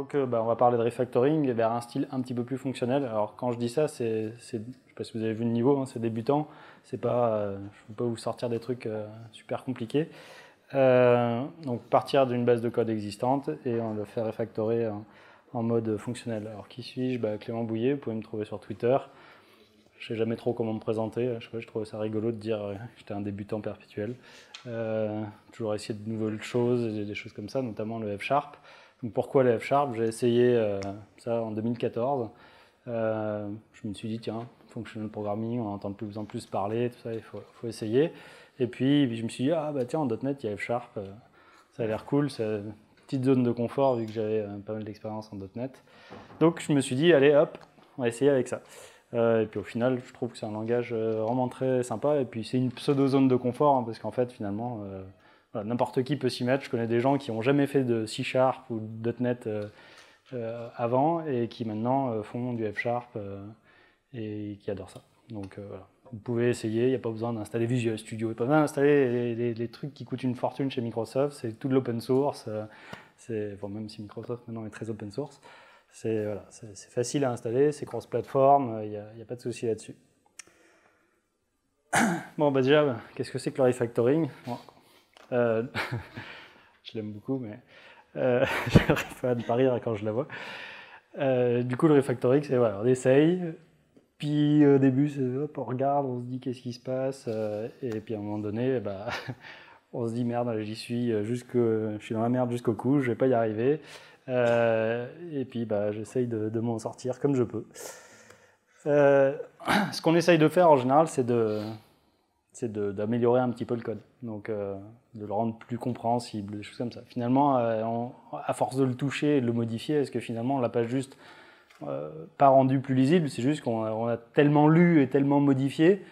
Donc on va parler de refactoring vers un style un petit peu plus fonctionnel. Alors quand je dis ça, je ne sais pas si vous avez vu le niveau, hein, c'est débutant. C'est pas, je ne peux pas vous sortir des trucs super compliqués. Donc partir d'une base de code existante et on le faire refactorer en mode fonctionnel. Alors qui suis-je? Clément Bouillet, vous pouvez me trouver sur Twitter. Je ne sais jamais trop comment me présenter. Je trouvais ça rigolo de dire que j'étais un débutant perpétuel. Toujours essayer de nouvelles choses, des choses comme ça, notamment le F#. Donc pourquoi le F#? J'ai essayé ça en 2014. Je me suis dit, tiens, functional programming, on entend de plus en plus parler, tout ça, il faut essayer. Et puis je me suis dit, tiens, en .NET, il y a F#, ça a l'air cool, c'est une petite zone de confort vu que j'avais pas mal d'expérience en .NET. Donc je me suis dit, allez, hop, on va essayer avec ça. Et puis au final, je trouve que c'est un langage vraiment très sympa. Et puis c'est une pseudo-zone de confort, hein, parce qu'en fait, finalement, voilà, n'importe qui peut s'y mettre. Je connais des gens qui n'ont jamais fait de C# ou de .NET avant et qui maintenant font du F# et qui adorent ça. Donc voilà. Vous pouvez essayer, il n'y a pas besoin d'installer Visual Studio, il n'y a pas besoin d'installer les trucs qui coûtent une fortune chez Microsoft, c'est tout de l'open source, même si Microsoft maintenant est très open source, c'est facile à installer, c'est cross-platform, il n'y a pas de souci là-dessus. Bon, déjà, qu'est-ce que c'est que le refactoring? Je l'aime beaucoup, mais j'arrive pas à ne pas rire quand je la vois. Du coup, le refactoring, c'est voilà, on essaye. Puis au début, hop, on regarde, on se dit qu'est-ce qui se passe, et puis à un moment donné, on se dit merde, je suis dans la merde jusqu'au cou, je vais pas y arriver, et puis j'essaye de m'en sortir comme je peux. Ce qu'on essaye de faire en général, c'est d'améliorer un petit peu le code, donc de le rendre plus compréhensible, des choses comme ça. Finalement, à force de le toucher et de le modifier, est-ce que finalement on l'a pas juste pas rendu plus lisible, c'est juste qu'on a tellement lu et tellement modifié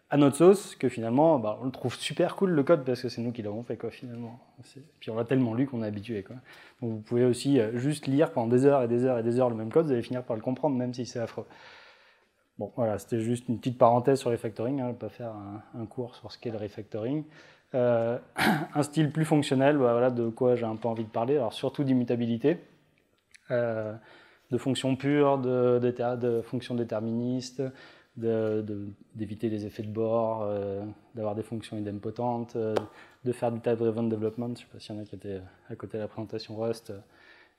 à notre sauce que finalement on le trouve super cool le code parce que c'est nous qui l'avons fait quoi finalement. Puis on l'a tellement lu qu'on est habitué quoi. Donc vous pouvez aussi juste lire pendant des heures et des heures et des heures le même code, vous allez finir par le comprendre même si c'est affreux. Bon voilà, c'était juste une petite parenthèse sur le refactoring, hein, je ne vais pas faire un cours sur ce qu'est le refactoring. Un style plus fonctionnel, voilà de quoi j'ai un peu envie de parler, alors surtout d'immutabilité. De fonctions pures, de fonctions déterministes, d'éviter les effets de bord, d'avoir des fonctions idempotentes, de faire du type-driven development. Je ne sais pas s'il y en a qui étaient à côté de la présentation Rust.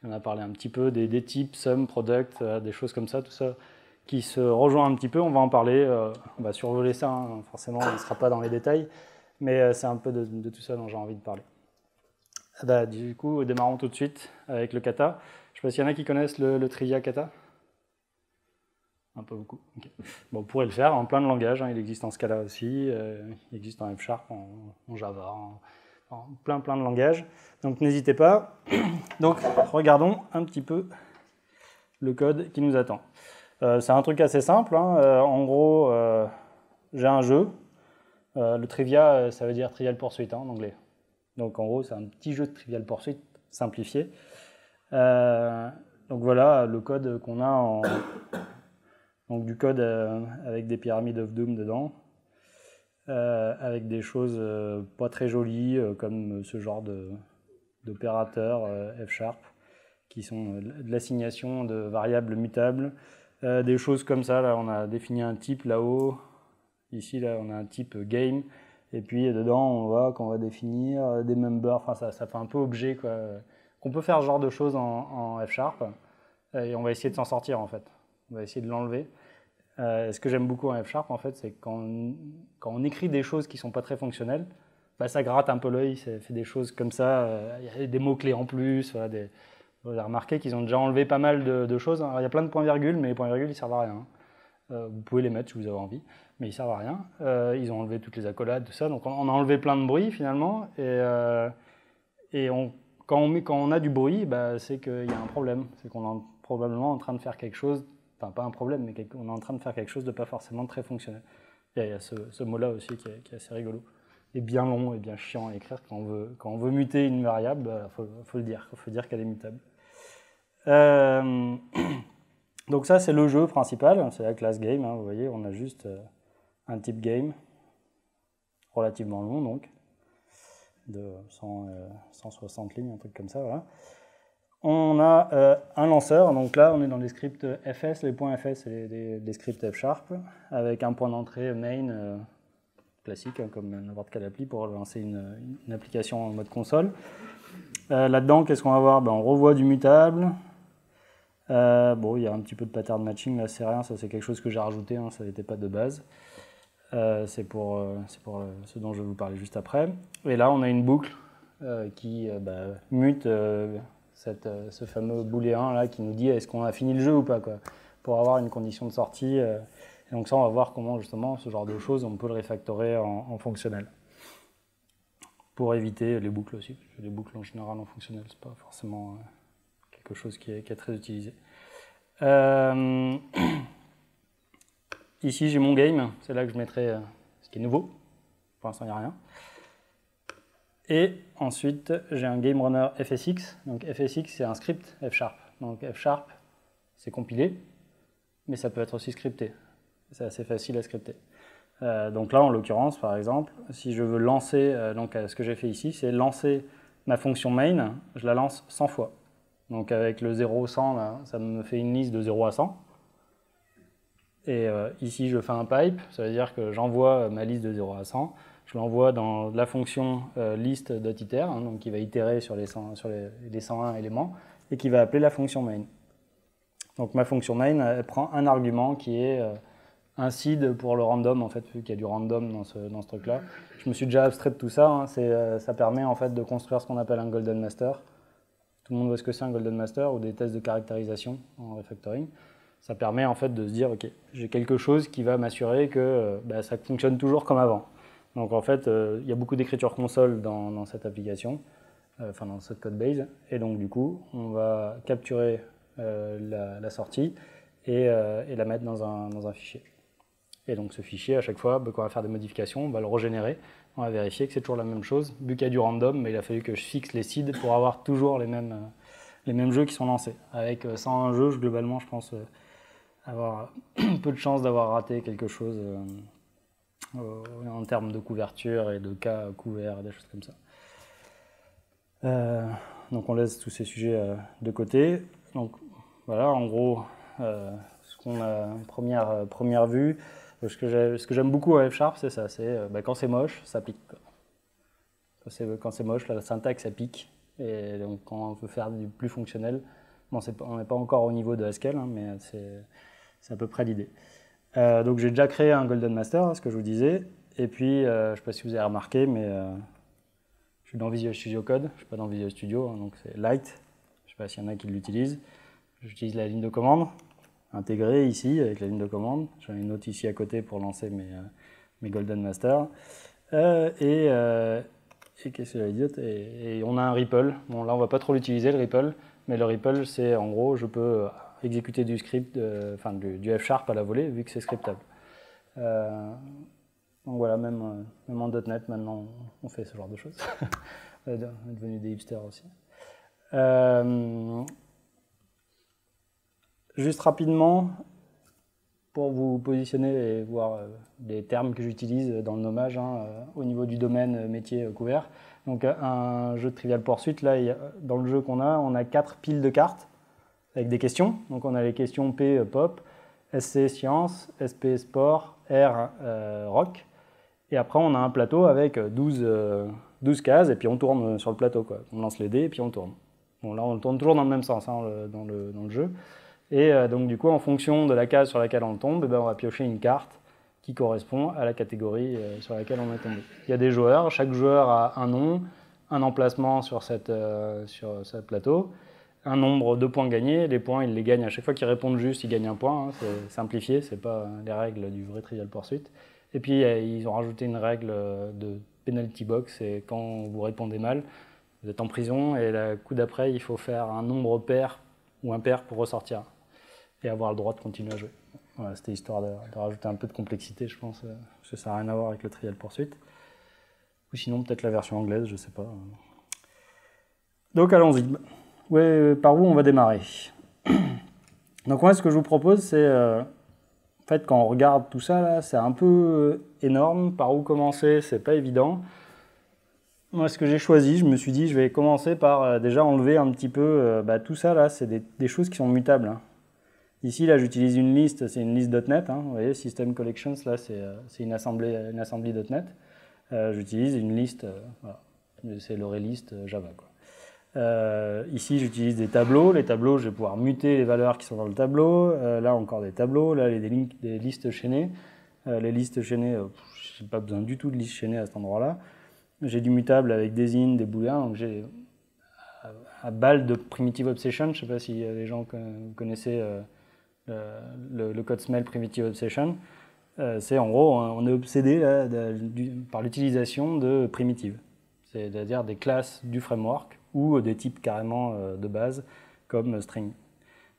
On a parlé un petit peu des types, sum, product, des choses comme ça, tout ça qui se rejoint un petit peu. On va en parler, on va survoler ça, hein. Forcément on ne sera pas dans les détails, mais c'est un peu de tout ça dont j'ai envie de parler. Du coup, démarrons tout de suite avec le kata. Je ne sais pas s'il y en a qui connaissent le trivia kata. Un peu beaucoup. Okay. Bon, on pourrait le faire en plein de langages. Hein. Il existe en Scala aussi, il existe en F#, en Java, en plein de langages. Donc n'hésitez pas. Donc regardons un petit peu le code qui nous attend. C'est un truc assez simple. Hein. En gros, j'ai un jeu. Le trivia, ça veut dire Trivial Pursuit en anglais. Donc en gros, c'est un petit jeu de Trivial Pursuit simplifié. Donc voilà le code qu'on a donc du code avec des pyramides of doom dedans, avec des choses pas très jolies comme ce genre d'opérateurs F# qui sont de l'assignation de variables mutables, des choses comme ça. Là on a défini un type là-haut, ici là on a un type game, et puis dedans on voit qu'on va définir des members, enfin ça fait un peu objet quoi. On peut faire ce genre de choses en F#, et on va essayer de s'en sortir en fait. On va essayer de l'enlever. Ce que j'aime beaucoup en F#, en fait, c'est que quand on écrit des choses qui ne sont pas très fonctionnelles, ça gratte un peu l'œil, ça fait des choses comme ça, il y a des mots-clés en plus, voilà, vous avez remarqué qu'ils ont déjà enlevé pas mal de choses. Alors, il y a plein de points-virgules, mais les points-virgules, ils ne servent à rien. Vous pouvez les mettre si vous avez envie, mais ils ne servent à rien. Ils ont enlevé toutes les accolades, tout ça, donc on a enlevé plein de bruit finalement, et quand on a du bruit, c'est qu'il y a un problème, c'est qu'on est probablement en train de faire quelque chose, enfin pas un problème, mais on est en train de faire quelque chose de pas forcément très fonctionnel. Il y a ce mot-là aussi qui est assez rigolo, et bien long et bien chiant à écrire. Quand on veut muter une variable, faut le dire, il faut dire qu'elle est mutable. Donc ça c'est le jeu principal, c'est la classe game, hein, vous voyez, on a juste un type game, relativement long donc, de 160 lignes, un truc comme ça, voilà. on a un lanceur. Donc là, on est dans les scripts fs. Les points fs, c'est des scripts F#, avec un point d'entrée main classique, hein, comme n'importe quelle appli pour lancer une application en mode console. Là-dedans, qu'est-ce qu'on va voir? On revoit du mutable. Bon, il y a un petit peu de pattern matching, là c'est rien, ça c'est quelque chose que j'ai rajouté, hein, ça n'était pas de base. C'est pour ce dont je vais vous parler juste après. Et là, on a une boucle qui mute ce fameux booléen là qui nous dit est-ce qu'on a fini le jeu ou pas, quoi, pour avoir une condition de sortie. Et donc ça, on va voir comment justement ce genre de choses, on peut le refactorer en fonctionnel. Pour éviter les boucles aussi, parce que les boucles en général en fonctionnel, c'est pas forcément quelque chose qui est très utilisé. Ici, j'ai mon game, c'est là que je mettrai ce qui est nouveau. Pour l'instant, il n'y a rien. Et ensuite, j'ai un game runner FSX. Donc FSX, c'est un script F#. Donc F#, c'est compilé, mais ça peut être aussi scripté. C'est assez facile à scripter. Donc là, en l'occurrence, par exemple, si je veux lancer, ce que j'ai fait ici, c'est lancer ma fonction main, je la lance 100 fois. Donc avec le 0 100, là, ça me fait une liste de 0 à 100. Et ici, je fais un pipe, ça veut dire que j'envoie ma liste de 0 à 100. Je l'envoie dans la fonction list.iter, hein, donc qui va itérer sur les 101 éléments, et qui va appeler la fonction main. Donc ma fonction main, elle prend un argument qui est un seed pour le random, en fait, vu qu'il y a du random dans ce truc-là. Je me suis déjà abstrait de tout ça, hein, ça permet en fait de construire ce qu'on appelle un golden master. Tout le monde voit ce que c'est un golden master ou des tests de caractérisation en refactoring. Ça permet en fait de se dire, ok, j'ai quelque chose qui va m'assurer que ça fonctionne toujours comme avant. Donc en fait, il y a beaucoup d'écriture console dans cette application, dans cette code base, et donc du coup, on va capturer la sortie et la mettre dans un fichier. Et donc ce fichier, à chaque fois, quand on va faire des modifications, on va le régénérer, on va vérifier que c'est toujours la même chose, vu qu'il y a du random, mais il a fallu que je fixe les seeds pour avoir toujours les mêmes jeux qui sont lancés. Avec 101 jeux, globalement, je pense avoir peu de chances d'avoir raté quelque chose en termes de couverture et de cas couverts, des choses comme ça. Donc on laisse tous ces sujets de côté. Donc voilà, en gros, ce qu'on a première vue. Ce que j'aime beaucoup en F#, c'est ça, c'est quand c'est moche, ça pique. Quand c'est moche, la syntaxe, ça pique. Et donc quand on veut faire du plus fonctionnel, bon, on n'est pas encore au niveau de Haskell, hein, mais c'est à peu près l'idée. Donc j'ai déjà créé un Golden Master, ce que je vous disais. Et puis, je ne sais pas si vous avez remarqué, mais je suis dans Visual Studio Code, je ne suis pas dans Visual Studio, hein, donc c'est Light. Je ne sais pas s'il y en a qui l'utilisent. J'utilise la ligne de commande intégrée ici avec la ligne de commande. J'en ai une autre ici à côté pour lancer mes Golden Master. Et qu'est-ce que j'allais dire, et on a un REPL. Bon, là, on ne va pas trop l'utiliser, le REPL, mais le REPL, c'est en gros, je peux exécuter du script, du F# à la volée, vu que c'est scriptable. Donc voilà, même en .NET, maintenant, on fait ce genre de choses. On est devenu des hipsters aussi. Juste rapidement, pour vous positionner et voir les termes que j'utilise dans le nommage, hein, au niveau du domaine métier couvert. Donc un jeu de Trivial Pursuit, là, dans le jeu qu'on a, on a 4 piles de cartes avec des questions. Donc on a les questions P, Pop, SC, Science, SP, Sport, R, Rock. Et après, on a un plateau avec 12 cases, et puis on tourne sur le plateau, quoi. On lance les dés, et puis on tourne. Bon, là, on tourne toujours dans le même sens, hein, dans le jeu. Et donc, du coup, en fonction de la case sur laquelle on tombe, on va piocher une carte qui correspond à la catégorie sur laquelle on est tombé. Il y a des joueurs, chaque joueur a un nom, un emplacement sur ce plateau, un nombre de points gagnés. Les points, ils les gagnent à chaque fois qu'ils répondent juste, ils gagnent un point. Hein, c'est simplifié, c'est pas les règles du vrai Trivial Pursuit. Et puis, ils ont rajouté une règle de penalty box, et quand vous répondez mal, vous êtes en prison, et le coup d'après, il faut faire un nombre pair ou impair pour ressortir et avoir le droit de continuer à jouer. Voilà, c'était histoire de rajouter un peu de complexité, je pense, parce que ça n'a rien à voir avec le Trivial Pursuit. Ou sinon, peut-être la version anglaise, je ne sais pas. Donc, allons-y. Ouais, par où on va démarrer? Donc, moi, ce que je vous propose, c'est... en fait, quand on regarde tout ça, là, c'est un peu énorme. Par où commencer, c'est pas évident. moi, ce que j'ai choisi, je me suis dit, je vais commencer par déjà enlever un petit peu tout ça là, c'est des choses qui sont mutables. Hein. Ici, là, j'utilise une liste, c'est une liste .NET. Hein, vous voyez, System Collections, là, c'est une assembly .NET. J'utilise une liste, voilà, c'est l'Auréliste Java, quoi. Ici, j'utilise des tableaux. Les tableaux, je vais pouvoir muter les valeurs qui sont dans le tableau. Là, encore des tableaux. Là, des listes chaînées. Les listes chaînées, je n'ai pas besoin du tout de listes chaînées à cet endroit-là. J'ai du mutable avec des in, des booléens. Donc, j'ai à balle de Primitive Obsession. Je ne sais pas si les gens connaissaient le code smell Primitive Obsession. C'est en gros, on est obsédé là, par l'utilisation de primitives, c'est-à-dire des classes du framework ou des types carrément de base comme string.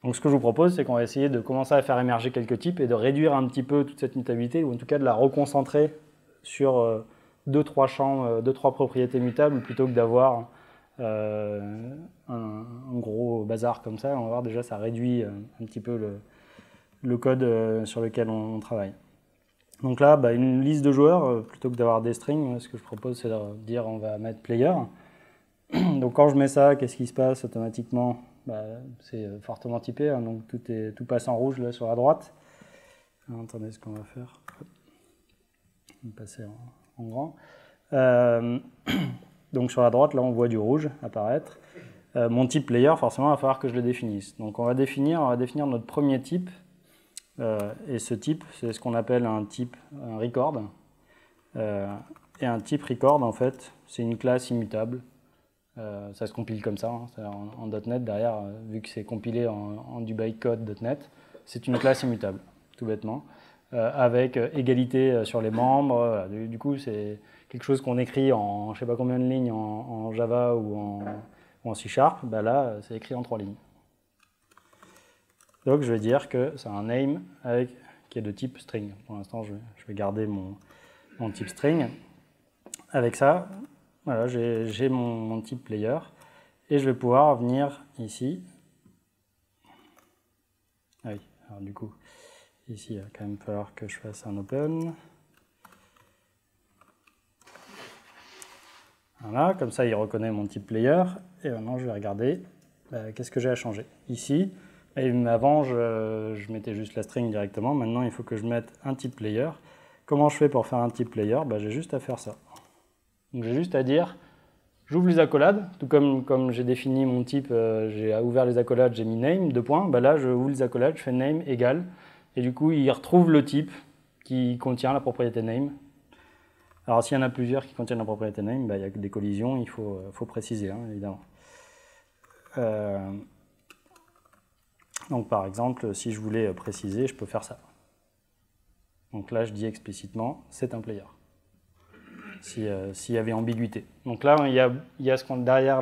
Donc ce que je vous propose, c'est qu'on va essayer de commencer à faire émerger quelques types et de réduire un petit peu toute cette mutabilité, ou en tout cas de la reconcentrer sur 2-3 champs, 2-3 propriétés mutables, plutôt que d'avoir un gros bazar comme ça. On va voir déjà, ça réduit un petit peu le code sur lequel on travaille. Donc là, une liste de joueurs, plutôt que d'avoir des strings, ce que je propose, c'est de dire on va mettre player. Donc quand je mets ça, qu'est-ce qui se passe automatiquement? C'est fortement typé, hein, donc tout passe en rouge là sur la droite. Alors, attendez, ce qu'on va faire. On va passer en grand. Donc sur la droite, là, on voit du rouge apparaître. Mon type player, forcément, il va falloir que je le définisse. Donc on va définir notre premier type. Et ce type, c'est ce qu'on appelle un type un record. Et un type record, en fait, c'est une classe immutable. Ça se compile comme ça, hein, en .NET derrière, vu que c'est compilé en du bytecode.NET, c'est une classe immutable, tout bêtement, avec égalité sur les membres. Du coup, c'est quelque chose qu'on écrit en je ne sais pas combien de lignes en Java ou en C#. Là, c'est écrit en 3 lignes. Donc je vais dire que c'est un name qui est de type string. Pour l'instant, je vais garder mon type string. Avec ça, voilà, j'ai mon type player. Et je vais pouvoir venir ici. Ah oui, alors du coup, ici, il va quand même falloir que je fasse un open. Voilà, comme ça, il reconnaît mon type player. Et maintenant, je vais regarder qu'est-ce que j'ai à changer. Ici, avant, je mettais juste la string directement. Maintenant, il faut que je mette un type player. Comment je fais pour faire un type player? J'ai juste à faire ça. Donc, j'ai juste à dire, j'ouvre les accolades. Tout comme j'ai défini mon type, j'ai ouvert les accolades, j'ai mis name, 2 points. Là, je ouvre les accolades, je fais name égal. Et du coup, il retrouve le type qui contient la propriété name. Alors, s'il y en a plusieurs qui contiennent la propriété name, il y a des collisions, il faut préciser, hein, évidemment. Donc par exemple, si je voulais préciser, je peux faire ça. Donc là, je dis explicitement, c'est un player. S'il y avait ambiguïté. Donc là, il y a ce qu'on derrière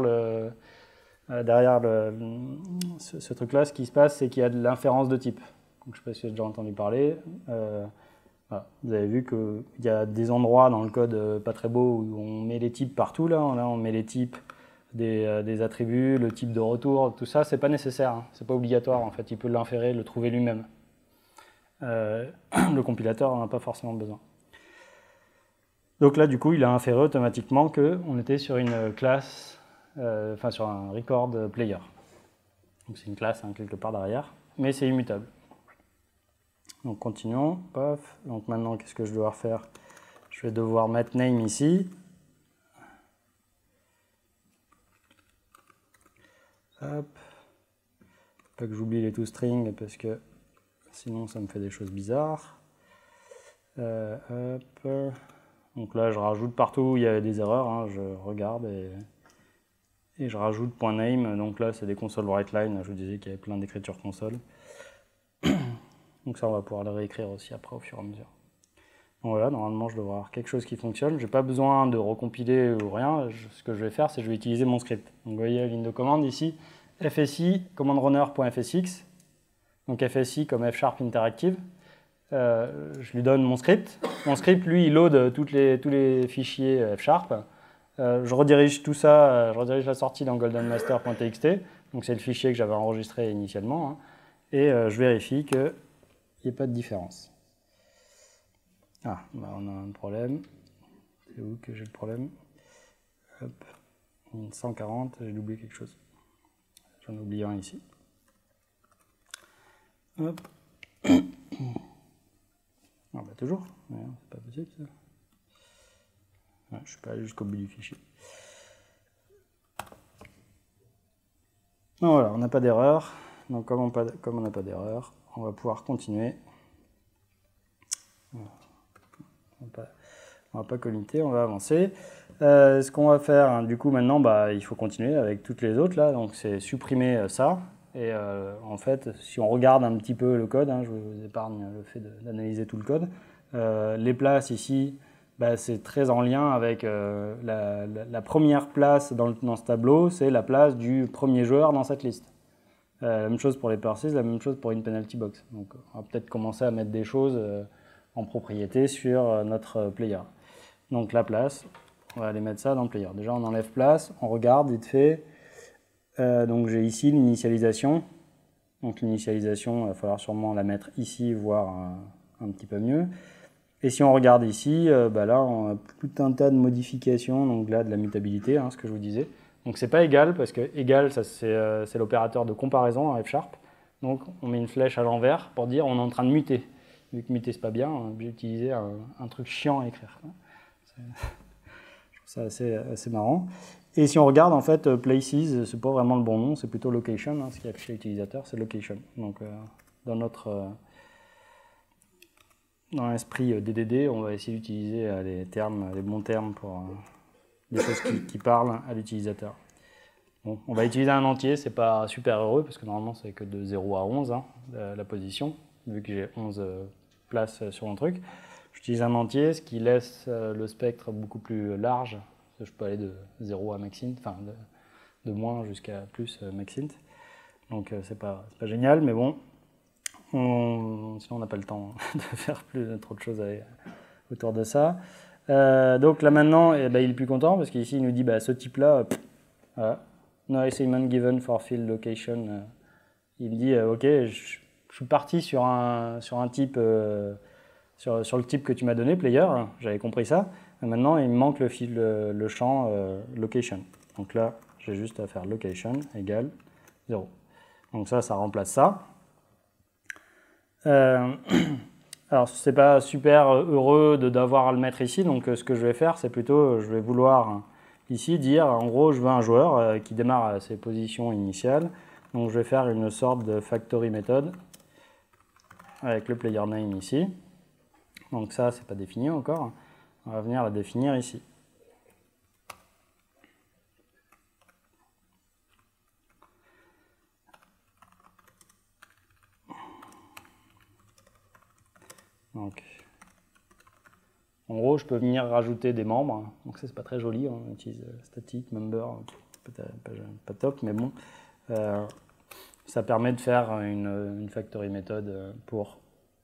ce truc-là, ce qui se passe, c'est qu'il y a de l'inférence de type. Donc, je ne sais pas si vous avez déjà entendu parler. Voilà. Vous avez vu qu'il y a des endroits dans le code pas très beaux où on met les types partout. Là, on met les types des attributs, le type de retour, tout ça, c'est pas nécessaire, hein, c'est pas obligatoire en fait, il peut l'inférer, le trouver lui-même. Le compilateur n'en a pas forcément besoin. Donc là, du coup, il a inféré automatiquement qu'on était sur une classe, sur un record player. Donc c'est une classe hein, quelque part derrière, mais c'est immutable. Donc continuons, paf. Donc maintenant, qu'est-ce que je vais devoir faire? Je vais devoir mettre name ici. Hop. Pas que j'oublie les toString parce que sinon ça me fait des choses bizarres. Hop. Donc là je rajoute partout où il y a des erreurs, hein, je regarde et je rajoute .name. Donc là c'est des console writeline, je vous disais qu'il y avait plein d'écritures console. Donc ça on va pouvoir le réécrire aussi après au fur et à mesure. Donc voilà, normalement je devrais avoir quelque chose qui fonctionne. Je n'ai pas besoin de recompiler ou rien. Ce que je vais faire, c'est que je vais utiliser mon script. Donc vous voyez la ligne de commande ici, fsi command runner.fsx. Donc fsi comme F# interactive. Je lui donne mon script. Mon script, lui, il load tous les fichiers F#. Je redirige tout ça, je redirige la sortie dans goldenmaster.txt. Donc c'est le fichier que j'avais enregistré initialement. Hein, et je vérifie qu'il n'y ait pas de différence. Ah, on a un problème. C'est où que j'ai le problème? Hop, 140, j'ai oublié quelque chose. J'en ai oublié un ici. Hop. Ah bah toujours, c'est pas possible ça. Ouais, je suis pas allé jusqu'au bout du fichier. Donc voilà, on n'a pas d'erreur. Donc comme on n'a pas d'erreur, on va pouvoir continuer. On va pas commiter, on va avancer. Ce qu'on va faire, hein, du coup, maintenant, bah, il faut continuer avec toutes les autres là. Donc c'est supprimer ça. Et en fait, si on regarde un petit peu le code, hein, je vous épargne le fait d'analyser tout le code, les places ici, bah, c'est très en lien avec la première place dans ce tableau, c'est la place du premier joueur dans cette liste. La même chose pour les purses, la même chose pour une penalty box. Donc on va peut-être commencer à mettre des choses en propriété sur notre player. Donc la place, on va aller mettre ça dans le player. Déjà on enlève place, on regarde vite fait. Donc j'ai ici l'initialisation. Donc l'initialisation, il va falloir sûrement la mettre ici, voire un petit peu mieux. Et si on regarde ici, bah là on a tout un tas de modifications, donc là de la mutabilité, hein, ce que je vous disais. Donc c'est pas égal, parce que égal, ça c'est l'opérateur de comparaison en F#. Donc on met une flèche à l'envers pour dire on est en train de muter. Vu que muter c'est pas bien, on est obligé d'utiliser un truc chiant à écrire. Je trouve ça assez marrant. Et si on regarde, en fait, places, c'est pas vraiment le bon nom, c'est plutôt location, hein, ce qui est affiché à l'utilisateur, c'est location. Donc dans l'esprit DDD, on va essayer d'utiliser les bons termes pour des choses qui parlent à l'utilisateur. Bon, on va utiliser un entier, c'est pas super heureux, parce que normalement c'est que de 0 à 11, hein, la position, vu que j'ai 11 places sur mon truc. J'utilise un entier, ce qui laisse le spectre beaucoup plus large. Je peux aller de 0 à maxint, enfin de moins jusqu'à plus maxint. Donc c'est pas génial, mais bon, sinon on n'a pas le temps de faire trop de choses autour de ça. Donc là maintenant, il est plus content parce qu'ici il nous dit bah, ce type-là, voilà, no assignment given for field location. Il me dit ok, je suis parti sur un type, sur le type que tu m'as donné, player, j'avais compris ça. Maintenant, il me manque le champ location. Donc là, j'ai juste à faire location égale 0. Donc ça remplace ça. Alors, c'est pas super heureux d'avoir à le mettre ici. Donc, ce que je vais faire, c'est plutôt, je vais vouloir ici dire, en gros, je veux un joueur qui démarre à ses positions initiales. Donc, je vais faire une sorte de factory method avec le player name ici. Donc ça, c'est pas défini encore. On va venir la définir ici. Donc, en gros, je peux venir rajouter des membres. Donc ça, c'est pas très joli. On utilise static, member, pas top, mais bon. Ça permet de faire une factory method pour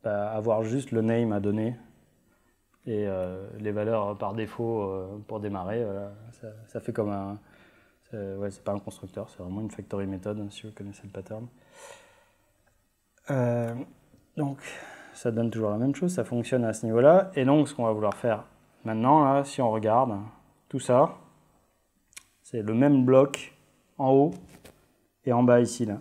avoir juste le name à donner et les valeurs par défaut pour démarrer. Voilà. Ça fait comme un... Ouais, c'est pas un constructeur, c'est vraiment une factory method, si vous connaissez le pattern. Donc, ça donne toujours la même chose, ça fonctionne à ce niveau-là. Et donc, ce qu'on va vouloir faire maintenant, là, si on regarde tout ça, c'est le même bloc en haut et en bas ici, là.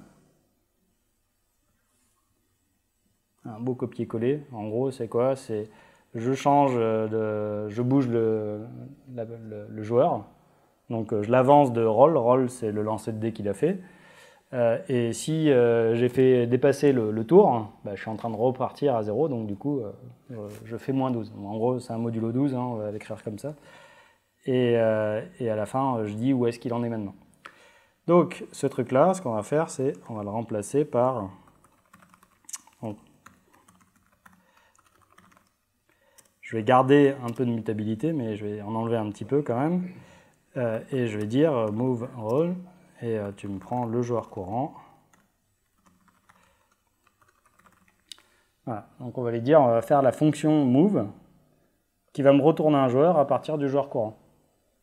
Un beau copier-coller. En gros, c'est quoi? C'est je bouge le joueur. Donc, je l'avance de roll. Roll, c'est le lancer de dés qu'il a fait. Et si j'ai fait dépasser le tour, bah, je suis en train de repartir à 0. Donc, du coup, je fais moins 12. En gros, c'est un modulo 12. Hein, on va l'écrire comme ça. Et à la fin, je dis où est-ce qu'il en est maintenant. Donc, ce truc-là, ce qu'on va faire, c'est on va le remplacer par... Je vais garder un peu de mutabilité, mais je vais en enlever un petit peu quand même. Et je vais dire move roll, et tu me prends le joueur courant. Voilà, donc on va lui dire, on va faire la fonction move, qui va me retourner un joueur à partir du joueur courant.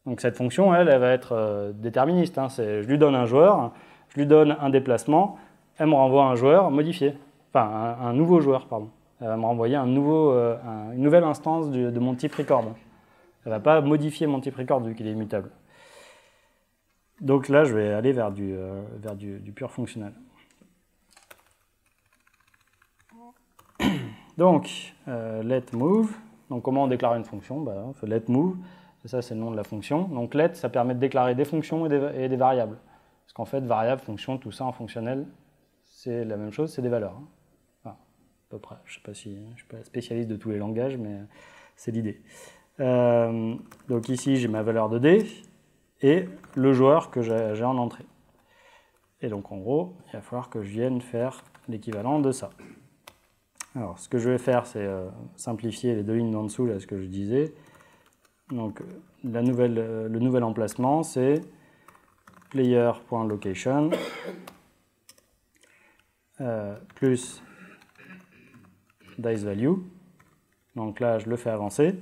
Donc cette fonction, elle va être déterministe. Hein. Je lui donne un joueur, je lui donne un déplacement, elle me renvoie un joueur modifié. Enfin, un nouveau joueur, pardon. Elle va me renvoyer une nouvelle instance de mon type record. Elle ne va pas modifier mon type record vu qu'il est immutable. Donc là, je vais aller vers du pur fonctionnel. Donc, let move. Donc, comment on déclare une fonction? On fait let move. Et ça, c'est le nom de la fonction. Donc, let, ça permet de déclarer des fonctions et des variables. Parce qu'en fait, variable, fonction, tout ça en fonctionnel, c'est la même chose, c'est des valeurs. Enfin, à peu près. Je ne sais pas si je suis pas spécialiste de tous les langages, mais c'est l'idée. Donc ici, j'ai ma valeur de D et le joueur que j'ai en entrée. Et donc, en gros, il va falloir que je vienne faire l'équivalent de ça. Alors, ce que je vais faire, c'est simplifier les deux lignes d'en dessous, là, ce que je disais. Donc, le nouvel emplacement, c'est player.location plus dice value. Donc là, je le fais avancer.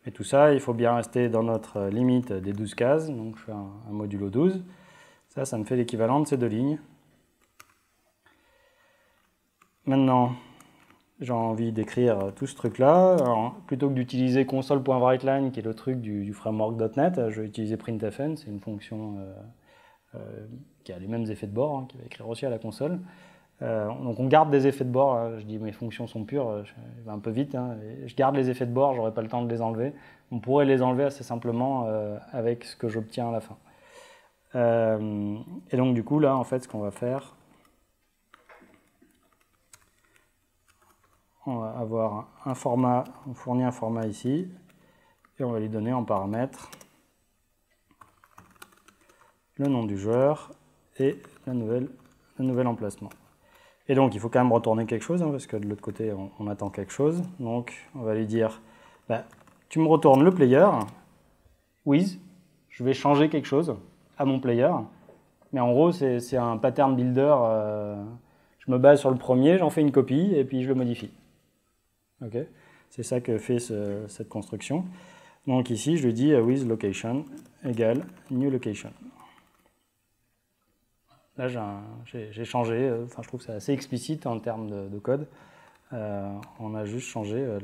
Et tout ça, il faut bien rester dans notre limite des 12 cases. Donc, je fais un modulo 12. Ça me fait l'équivalent de ces deux lignes. Maintenant, j'ai envie d'écrire tout ce truc-là. Plutôt que d'utiliser console.writeline, qui est le truc du framework.NET, je vais utiliser printfn. C'est une fonction qui a les mêmes effets de bord, hein, qui va écrire aussi à la console. Donc on garde des effets de bord. Hein. Je dis mes fonctions sont pures, je vais un peu vite. Hein, je garde les effets de bord, j'aurai pas le temps de les enlever. On pourrait les enlever assez simplement avec ce que j'obtiens à la fin. Et donc du coup là, en fait, ce qu'on va faire, on va avoir un format, on fournit un format ici, et on va lui donner en paramètre le nom du joueur et le nouvel emplacement. Et donc, il faut quand même retourner quelque chose, hein, parce que de l'autre côté, on attend quelque chose. Donc, on va lui dire, tu me retournes le player, with, je vais changer quelque chose à mon player. Mais en gros, c'est un pattern builder. Je me base sur le premier, j'en fais une copie, et puis je le modifie. Okay, c'est ça que fait cette construction. Donc ici, je lui dis with location égale new location. Là, j'ai changé, je trouve que c'est assez explicite en termes de code. On a juste changé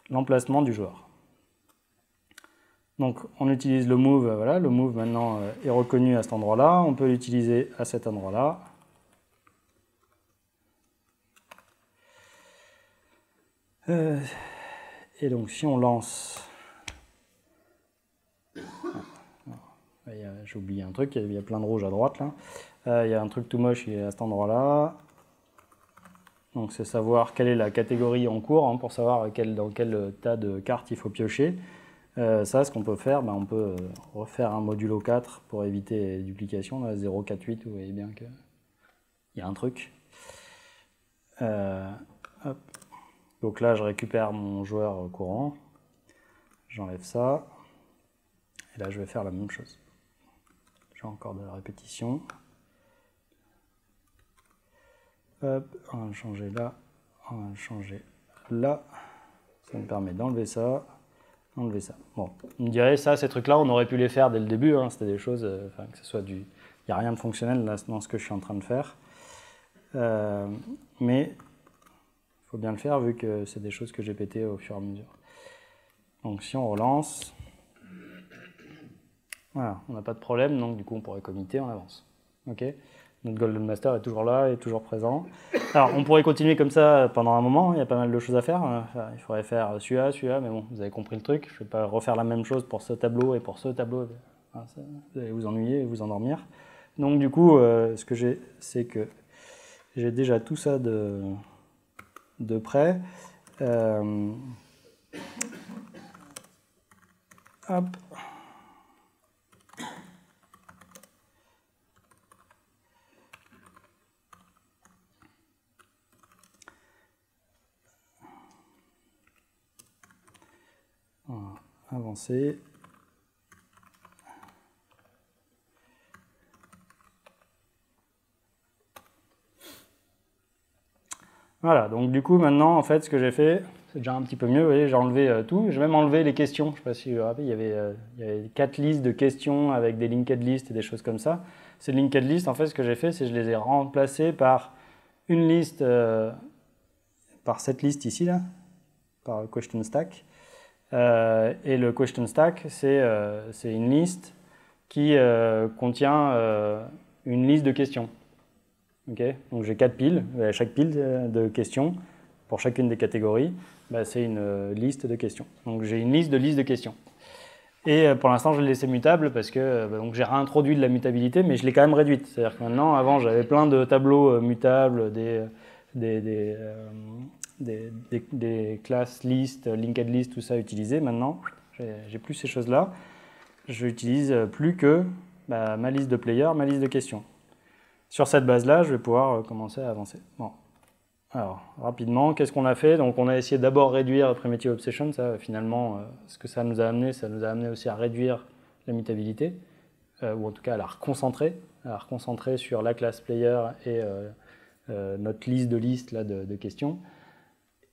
l'emplacement du joueur. Donc, on utilise le move. Voilà, le move maintenant est reconnu à cet endroit-là. On peut l'utiliser à cet endroit-là. Et donc, si on lance... J'ai oublié un truc, il y a plein de rouge à droite là. Il y a un truc tout moche, il est à cet endroit-là. Donc c'est savoir quelle est la catégorie en cours, hein, pour savoir dans quel tas de cartes il faut piocher. Ça, ce qu'on peut faire, on peut refaire un modulo 4 pour éviter les duplications. Là, 0, 4, 8, vous voyez bien qu'il y a un truc. Hop. Donc là, je récupère mon joueur courant. J'enlève ça. Et là, je vais faire la même chose. J'ai encore de la répétition. Hop, on va le changer là. On va le changer là. Ça me permet d'enlever ça. Enlever ça. Bon, on me dirait, ces trucs-là, on aurait pu les faire dès le début. Hein. C'était des choses, que ce soit du... Il n'y a rien de fonctionnel là, dans ce que je suis en train de faire. Mais il faut bien le faire vu que c'est des choses que j'ai pétées au fur et à mesure. Donc si on relance, voilà, on n'a pas de problème, donc du coup on pourrait committer, on avance. Okay, notre Golden Master est toujours là, est toujours présent. Alors on pourrait continuer comme ça pendant un moment, il y a pas mal de choses à faire. Il faudrait faire celui-là, mais bon, vous avez compris le truc. Je ne vais pas refaire la même chose pour ce tableau et pour ce tableau. Enfin, vous allez vous ennuyer et vous endormir. Donc du coup, ce que j'ai, c'est que j'ai déjà tout ça de près. Hop. On va avancer. Voilà, donc du coup maintenant en fait ce que j'ai fait, c'est déjà un petit peu mieux, vous voyez, j'ai enlevé tout, j'ai même enlevé les questions, je ne sais pas si vous vous rappelez, il y avait 4 listes de questions avec des linked lists et des choses comme ça. Ces linked lists, en fait ce que j'ai fait, c'est que je les ai remplacées par une liste, par cette liste ici, là, par le question stack. Et le question stack, c'est une liste qui contient une liste de questions. Okay, donc j'ai 4 piles, et chaque pile de questions, pour chacune des catégories, c'est une liste de questions. Donc j'ai une liste de questions. Et pour l'instant, je l'ai laissé mutable parce que donc j'ai réintroduit de la mutabilité, mais je l'ai quand même réduite. C'est-à-dire que maintenant, avant, j'avais plein de tableaux mutables, des classes list, linked list, tout ça utilisé. Maintenant, j'ai plus ces choses-là. Je n'utilise plus que ma liste de players, ma liste de questions. Sur cette base-là, je vais pouvoir commencer à avancer. Bon. Alors, rapidement, qu'est-ce qu'on a fait? Donc, on a essayé d'abord réduire Primitive Obsession. Ça, finalement, ce que ça nous a amené aussi à réduire la mutabilité, ou en tout cas à la reconcentrer sur la classe player et notre liste de listes là, de questions.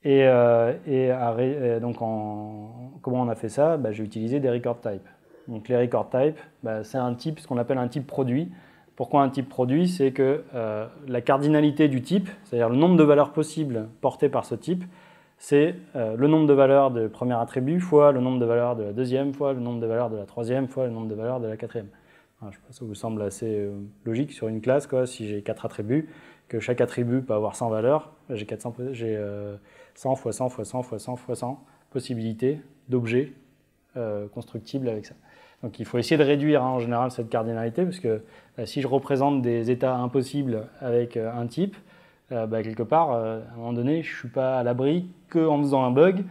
Donc, comment on a fait ça? J'ai utilisé des record types. Donc, les record types, c'est un type, ce qu'on appelle un type produit. Pourquoi un type produit? C'est que la cardinalité du type, c'est-à-dire le nombre de valeurs possibles portées par ce type, c'est le nombre de valeurs du premier attribut fois le nombre de valeurs de la deuxième, fois le nombre de valeurs de la troisième, fois le nombre de valeurs de la quatrième. Alors, je sais pas, ça vous semble assez logique sur une classe, quoi. Si j'ai 4 attributs, que chaque attribut peut avoir 100 valeurs, j'ai 100 fois 100 fois 100 fois 100 fois 100 possibilités d'objets constructibles avec ça. Donc il faut essayer de réduire en général cette cardinalité, parce que si je représente des états impossibles avec un type, quelque part, à un moment donné, je ne suis pas à l'abri qu'en faisant un bug,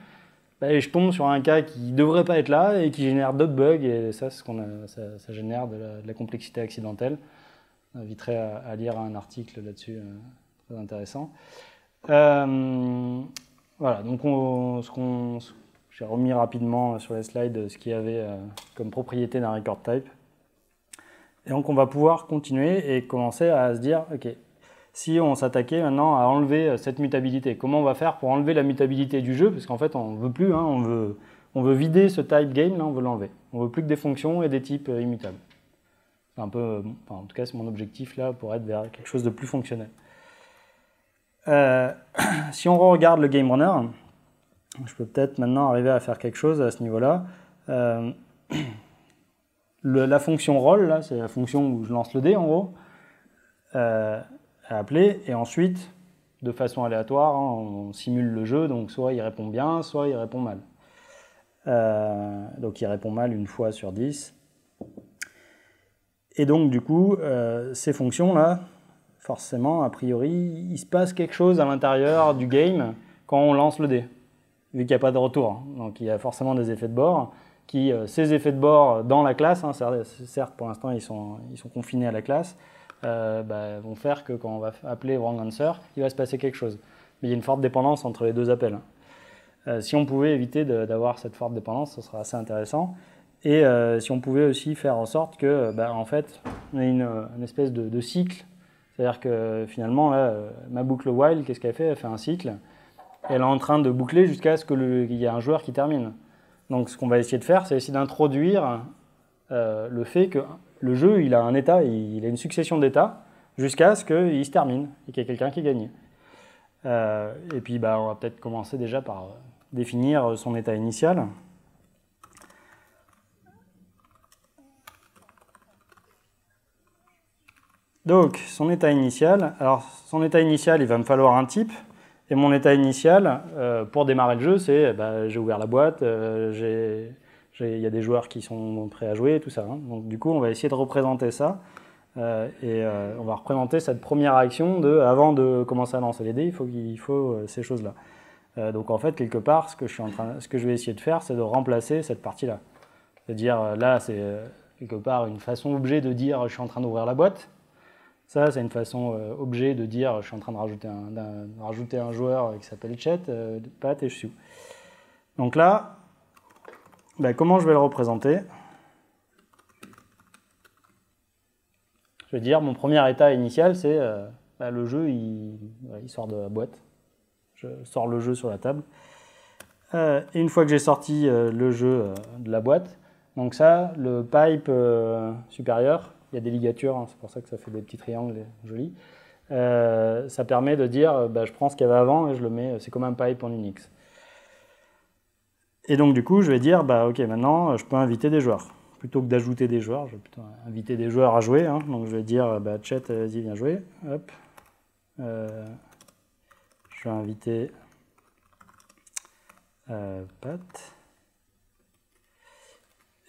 je tombe sur un cas qui ne devrait pas être là et qui génère d'autres bugs, et ça, ça génère de la complexité accidentelle. On inviterait à lire un article là-dessus, très intéressant. Voilà, donc j'ai remis rapidement sur les slides ce qu'il y avait comme propriété d'un record type. Et donc on va pouvoir continuer et commencer à se dire, ok, si on s'attaquait maintenant à enlever cette mutabilité, comment on va faire pour enlever la mutabilité du jeu? Parce qu'en fait on ne veut plus, on veut vider ce type game, là on veut l'enlever. On ne veut plus que des fonctions et des types immutables. C'est un peu, en tout cas c'est mon objectif là pour être vers quelque chose de plus fonctionnel. Si on regarde le game runner, je peux peut-être maintenant arriver à faire quelque chose à ce niveau-là. La fonction roll, là, c'est la fonction où je lance le dé en gros, à appeler, et ensuite, de façon aléatoire, on simule le jeu, donc soit il répond bien, soit il répond mal. Donc il répond mal une fois sur 10. Et donc du coup, ces fonctions-là, forcément, a priori, il se passe quelque chose à l'intérieur du game quand on lance le dé, vu qu'il n'y a pas de retour. Donc il y a forcément des effets de bord, ces effets de bord dans la classe, certes pour l'instant ils sont confinés à la classe, vont faire que quand on va appeler wrong answer, il va se passer quelque chose. Mais il y a une forte dépendance entre les deux appels. Si on pouvait éviter d'avoir cette forte dépendance, ce serait assez intéressant. Et si on pouvait aussi faire en sorte que, en fait, on ait une espèce de cycle. C'est-à-dire que finalement, là, ma boucle while, qu'est-ce qu'elle fait? Elle fait un cycle. Elle est en train de boucler jusqu'à ce qu'il y ait un joueur qui termine. Donc ce qu'on va essayer de faire, c'est essayer d'introduire le fait que le jeu, il a un état, il a une succession d'états, jusqu'à ce qu'il se termine et qu'il y ait quelqu'un qui gagne. Et puis on va peut-être commencer déjà par définir son état initial. Donc, son état initial, il va me falloir un type, et mon état initial, pour démarrer le jeu, c'est j'ai ouvert la boîte, il y a des joueurs qui sont prêts à jouer, tout ça. Donc du coup, on va essayer de représenter ça, et on va représenter cette première action avant de commencer à lancer les dés, il faut ces choses-là. Donc en fait, quelque part, ce que je vais essayer de faire, c'est de remplacer cette partie-là. C'est-à-dire, là, c'est quelque part une façon objet de dire « je suis en train d'ouvrir la boîte ». Ça, c'est une façon objet de dire « je suis en train de rajouter un joueur qui s'appelle Chet, Pat et je suis ». Donc là, comment je vais le représenter? Je vais dire mon premier état initial, c'est le jeu, il sort de la boîte. Je sors le jeu sur la table. Et une fois que j'ai sorti le jeu de la boîte, donc ça, le pipe supérieur, il y a des ligatures, c'est pour ça que ça fait des petits triangles jolis. Ça permet de dire, je prends ce qu'il y avait avant et je le mets, c'est comme un pipe en Unix. Et donc du coup, je vais dire, ok, maintenant, je peux inviter des joueurs. plutôt que d'ajouter des joueurs, je vais plutôt inviter des joueurs à jouer. Hein. Donc je vais dire, chat, vas-y, viens jouer. Hop. Je vais inviter Pat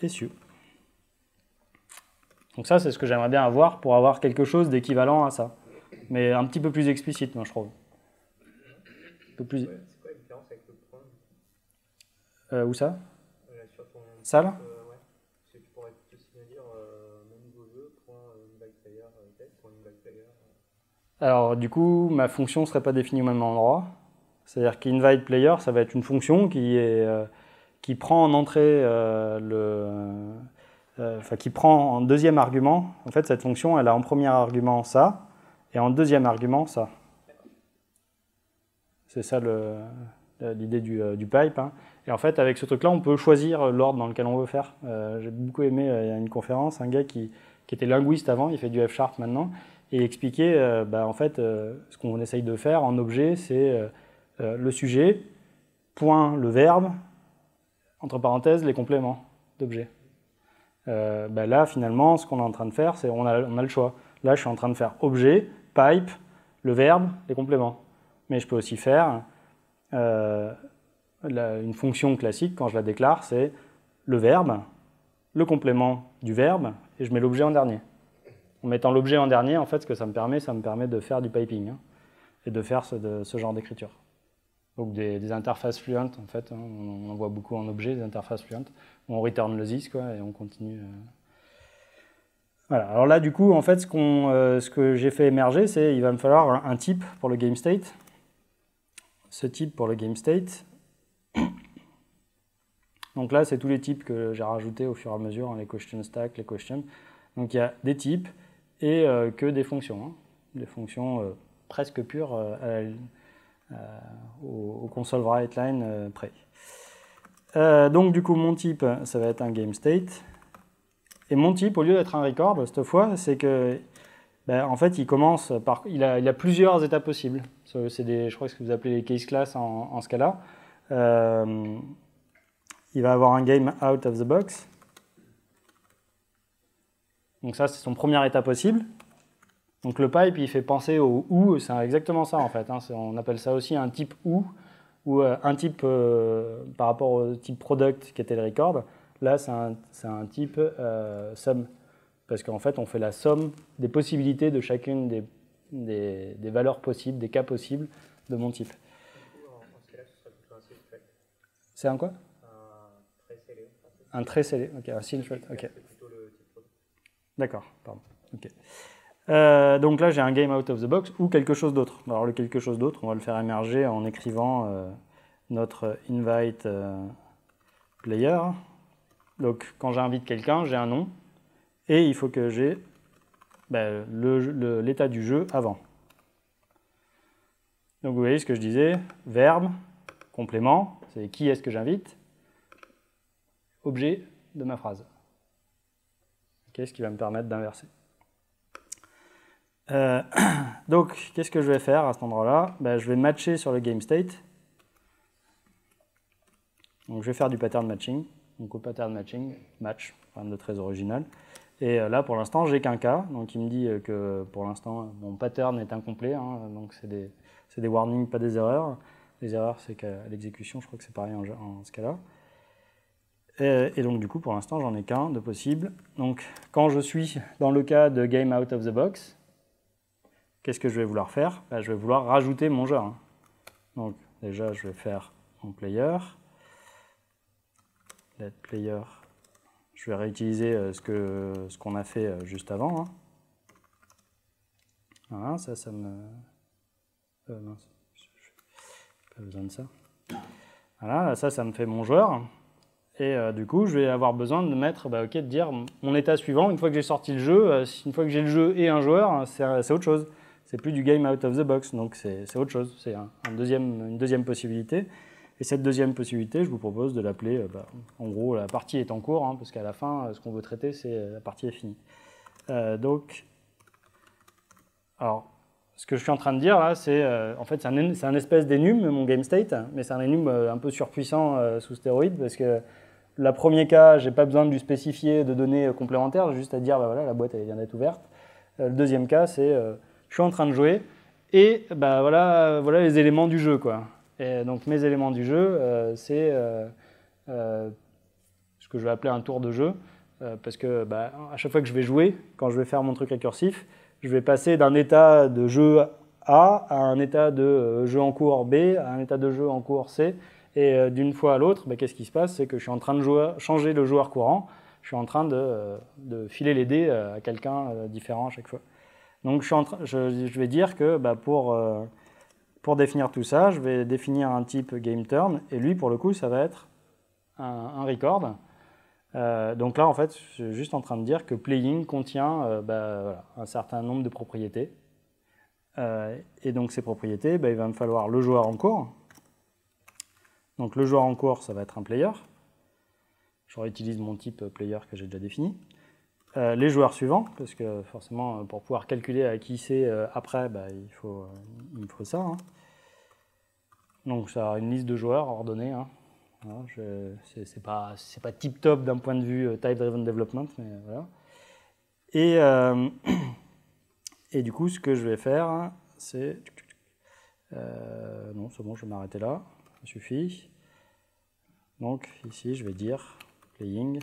et Sue. Donc ça, c'est ce que j'aimerais bien avoir pour avoir quelque chose d'équivalent à ça. Mais un petit peu plus explicite, moi, je trouve. Un peu plus... C'est quoi la différence avec le point où ça sur ton Salle ouais. Parce que tu pourrais aussi bien dire mon nouveau jeu, point invite player, point invite player. Alors, du coup, ma fonction ne serait pas définie au même endroit. C'est-à-dire qu'invite player, ça va être une fonction qui prend en entrée qui prend en deuxième argument. En fait, cette fonction, elle a en premier argument ça, et en deuxième argument ça. C'est ça l'idée du pipe. Hein. Et en fait, avec ce truc-là, on peut choisir l'ordre dans lequel on veut faire. J'ai beaucoup aimé, il y a une conférence, un gars qui était linguiste avant, il fait du F# maintenant, et il expliquait, en fait, ce qu'on essaye de faire en objet, c'est le sujet, point le verbe, entre parenthèses, les compléments d'objet. Là, finalement, ce qu'on est en train de faire, c'est on a le choix. Là, je suis en train de faire objet, pipe, le verbe, les compléments. Mais je peux aussi faire une fonction classique, quand je la déclare, c'est le verbe, le complément du verbe, et je mets l'objet en dernier. En mettant l'objet en dernier, en fait, ce que ça me permet de faire du piping, hein, et de faire ce genre d'écriture. Donc des interfaces fluentes, en fait, hein, on en voit beaucoup en objet, des interfaces fluentes. On return le this, quoi, et on continue. Voilà. Alors là, du coup, en fait, ce que j'ai fait émerger, c'est il va me falloir un type pour le game_state. Ce type pour le game_state. Donc là, c'est tous les types que j'ai rajoutés au fur et à mesure, hein, les question stack, les questions. Donc il y a des types et que des fonctions. Hein. Des fonctions presque pures au console write line près. Donc du coup, mon type, ça va être un game_state. Et mon type, au lieu d'être un record, cette fois, c'est que, en fait, il commence par... Il a plusieurs états possibles. Je crois que ce que vous appelez les case class en Scala. Il va avoir un game out of the box. Donc ça, c'est son premier état possible. Donc le pipe, il fait penser au ou, c'est exactement ça en fait. Hein. On appelle ça aussi un type ou un type par rapport au type product qui était le record. Là, c'est un type sum. Parce qu'en fait, on fait la somme des possibilités de chacune des valeurs possibles, des cas possibles de mon type. Du coup, en ce cas-là, ce serait plutôt un seal thread. C'est un quoi? Un trait scellé. Un trait scellé, ok, un seal thread, ok. C'est plutôt le type product. D'accord, pardon, ok. Donc là, j'ai un game out of the box ou quelque chose d'autre. Alors le quelque chose d'autre, on va le faire émerger en écrivant notre invite player. Donc quand j'invite quelqu'un, j'ai un nom et il faut que j'ai l'état du jeu avant. Donc vous voyez ce que je disais, verbe, complément, c'est qui est-ce que j'invite, objet de ma phrase. Ce qui va me permettre d'inverser. Donc, qu'est-ce que je vais faire à cet endroit-là? Je vais matcher sur le game_state. Donc, je vais faire du pattern matching. Donc, au pattern matching, match, rien de très original. Et là, pour l'instant, j'ai qu'un cas. Donc, il me dit que pour l'instant, mon pattern est incomplet. Hein, donc, c'est des warnings, pas des erreurs. Les erreurs, c'est qu'à l'exécution, je crois que c'est pareil en ce cas-là. Et donc, du coup, pour l'instant, j'en ai qu'un de possible. Donc, quand je suis dans le cas de game out of the box, qu'est-ce que je vais vouloir faire? Je vais vouloir rajouter mon joueur. Hein. Donc, déjà, je vais faire mon player. Let player. Je vais réutiliser ce qu'on a fait juste avant. Hein. Voilà, ça me... mince, pas besoin de ça. Voilà, ça me fait mon joueur. Et du coup, je vais avoir besoin de mettre, de dire mon état suivant. Une fois que j'ai sorti le jeu, une fois que j'ai le jeu et un joueur, c'est autre chose. C'est plus du game out of the box, donc c'est autre chose. C'est une deuxième possibilité. Et cette deuxième possibilité, je vous propose de l'appeler, en gros, la partie est en cours, hein, parce qu'à la fin, ce qu'on veut traiter, c'est la partie est finie. Donc, alors, ce que je suis en train de dire là, c'est en fait, c'est un espèce d'énum, mon game state, mais c'est un énum un peu surpuissant sous stéroïde, parce que le premier cas, j'ai pas besoin de lui spécifier de données complémentaires, j'ai juste à dire, bah voilà, la boîte elle vient d'être ouverte. Le deuxième cas, c'est je suis en train de jouer et bah voilà, voilà les éléments du jeu, quoi. Et donc mes éléments du jeu, c'est ce que je vais appeler un tour de jeu, parce que bah, à chaque fois que je vais jouer, quand je vais faire mon truc récursif, je vais passer d'un état de jeu A à un état de jeu en cours B, à un état de jeu en cours C, et d'une fois à l'autre, bah, qu'est-ce qui se passe? C'est que je suis en train de changer le joueur courant, je suis en train de filer les dés à quelqu'un différent à chaque fois. Donc je vais dire que bah, pour définir tout ça, je vais définir un type GameTurn, et lui, pour le coup, ça va être un record. Donc là, en fait, je suis juste en train de dire que playing contient bah, voilà, un certain nombre de propriétés. Et donc ces propriétés, bah, il va me falloir le joueur en cours. Donc le joueur en cours, ça va être un player. Je réutilise mon type player que j'ai déjà défini. Les joueurs suivants, parce que forcément, pour pouvoir calculer à qui c'est après, bah, il me faut ça. Hein. Donc ça a une liste de joueurs ordonnée. Hein. Voilà, c'est pas tip-top d'un point de vue type-driven development, mais voilà. Et du coup, ce que je vais faire, c'est... non, c'est bon, je vais m'arrêter là, ça suffit. Donc ici, je vais dire playing.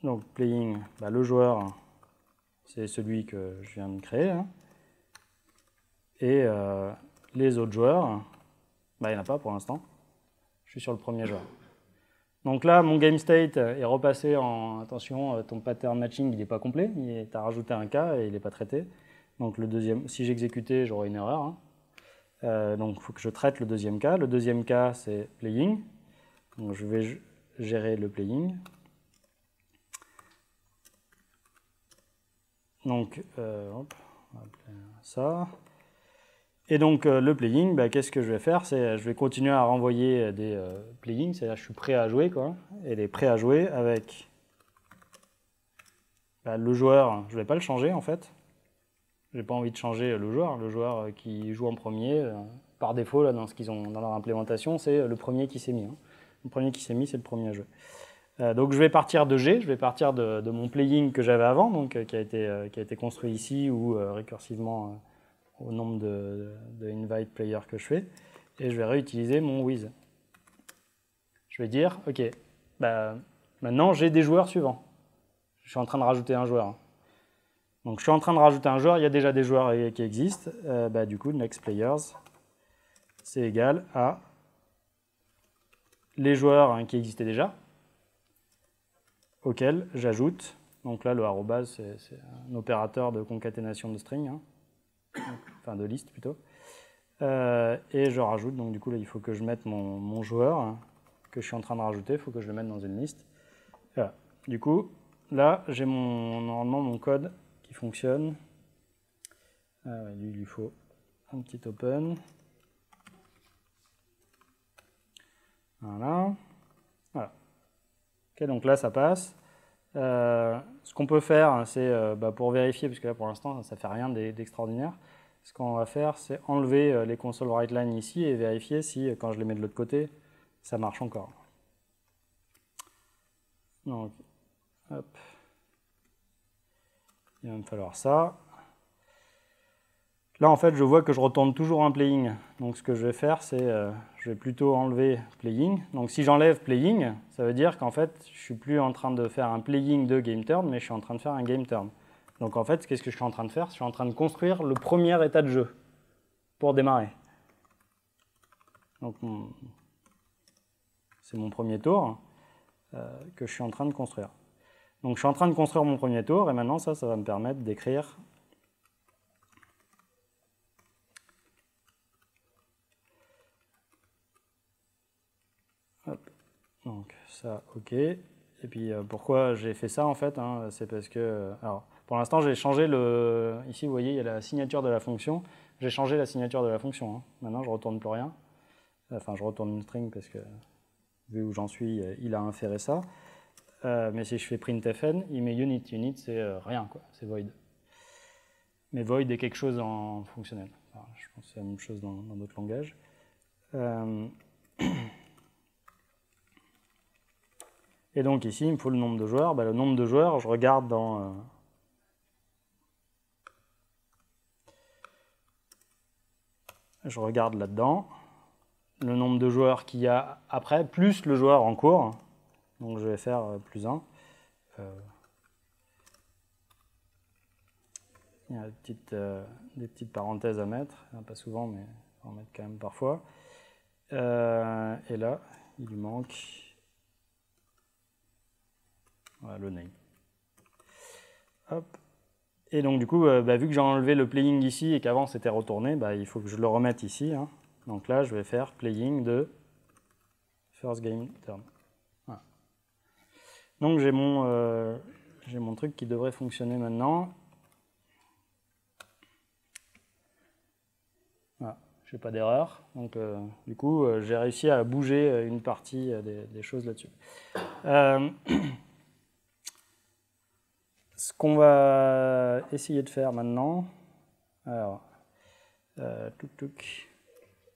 Donc playing, bah, le joueur, c'est celui que je viens de créer. Hein. Et les autres joueurs, bah, il n'y en a pas pour l'instant. Je suis sur le premier joueur. Donc là, mon game state est repassé en attention, ton pattern matching il n'est pas complet, tu as rajouté un cas et il n'est pas traité. Donc le deuxième, si j'exécutais, j'aurais une erreur. Hein. Donc il faut que je traite le deuxième cas. Le deuxième cas, c'est playing. Donc je vais gérer le playing. Donc, hop, on va appeler ça. Et donc le playing, bah, qu'est-ce que je vais faire? C'est je vais continuer à renvoyer des playing, c'est-à-dire je suis prêt à jouer, quoi. Et il est prêt à jouer avec bah, le joueur, je ne vais pas le changer en fait. Je n'ai pas envie de changer le joueur qui joue en premier, par défaut là, dans ce qu'ils ont dans leur implémentation, c'est le premier qui s'est mis. Hein. Le premier qui s'est mis, c'est le premier à jouer. Donc je vais partir de G, je vais partir de mon playing que j'avais avant, donc, qui a été construit ici ou récursivement au nombre de invite players que je fais, et je vais réutiliser mon with. Je vais dire, ok, bah, maintenant j'ai des joueurs suivants. Je suis en train de rajouter un joueur. Donc je suis en train de rajouter un joueur, il y a déjà des joueurs qui existent, bah, du coup next players, c'est égal à les joueurs hein, qui existaient déjà, auxquels j'ajoute, donc là le arrobase c'est un opérateur de concaténation de string, hein, enfin de liste plutôt, et je rajoute, donc du coup là il faut que je mette mon joueur hein, que je suis en train de rajouter, il faut que je le mette dans une liste. Voilà. Du coup, là j'ai normalement mon code qui fonctionne. Lui, il lui faut un petit open. Voilà. Voilà. Ok, donc là, ça passe. Ce qu'on peut faire, c'est bah, pour vérifier, parce que là, pour l'instant, ça ne fait rien d'extraordinaire. Ce qu'on va faire, c'est enlever les console write line ici et vérifier si, quand je les mets de l'autre côté, ça marche encore. Donc, hop. Il va me falloir ça. Là, en fait, je vois que je retourne toujours un playing. Donc, ce que je vais faire, c'est je vais plutôt enlever playing. Donc, si j'enlève playing, ça veut dire qu'en fait, je ne suis plus en train de faire un playing de game turn, mais je suis en train de faire un game turn. Donc, en fait, qu'est-ce que je suis en train de faire? Je suis en train de construire le premier état de jeu pour démarrer. Donc, c'est mon premier tour que je suis en train de construire. Donc, je suis en train de construire mon premier tour, et maintenant, ça va me permettre d'écrire donc ça, ok. Et puis pourquoi j'ai fait ça en fait hein, c'est parce que, alors pour l'instant j'ai changé ici vous voyez il y a la signature de la fonction, j'ai changé la signature de la fonction. Hein. Maintenant je retourne plus rien, enfin je retourne une string parce que vu où j'en suis, il a inféré ça. Mais si je fais printfn, il met unit, unit c'est rien quoi, c'est void. Mais void est quelque chose en fonctionnel. Enfin, je pense que c'est la même chose dans d'autres langages. Et donc ici, il me faut le nombre de joueurs. Le nombre de joueurs, je regarde dans... je regarde là-dedans. Le nombre de joueurs qu'il y a après, plus le joueur en cours. Donc je vais faire plus 1. Il y a des petites parenthèses à mettre. Pas souvent, mais on va en mettre quand même parfois. Et là, il lui manque voilà, le name. Hop. Et donc du coup, vu que j'ai enlevé le playing ici et qu'avant c'était retourné, il faut que je le remette ici. Hein. Donc là, je vais faire playing de first game turn. Voilà. Donc j'ai mon truc qui devrait fonctionner maintenant. Voilà. Je n'ai pas d'erreur. Donc du coup, j'ai réussi à bouger une partie des choses là-dessus. Ce qu'on va essayer de faire maintenant, alors,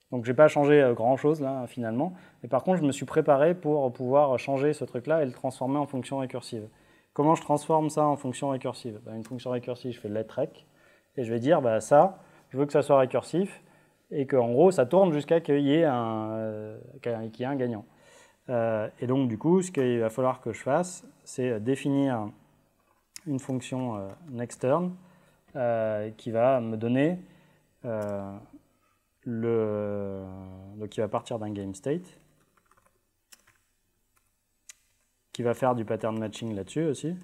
donc j'ai pas changé grand-chose là finalement, mais par contre je me suis préparé pour pouvoir changer ce truc-là et le transformer en fonction récursive. Comment je transforme ça en fonction récursive? Une fonction récursive, je fais let rec et je vais dire ça, je veux que ça soit récursif et qu'en gros ça tourne jusqu'à qu'il y ait un gagnant. Et donc du coup, ce qu'il va falloir que je fasse, c'est définir une fonction nextTurn qui va me donner donc qui va partir d'un game state, qui va faire du pattern matching là-dessus aussi.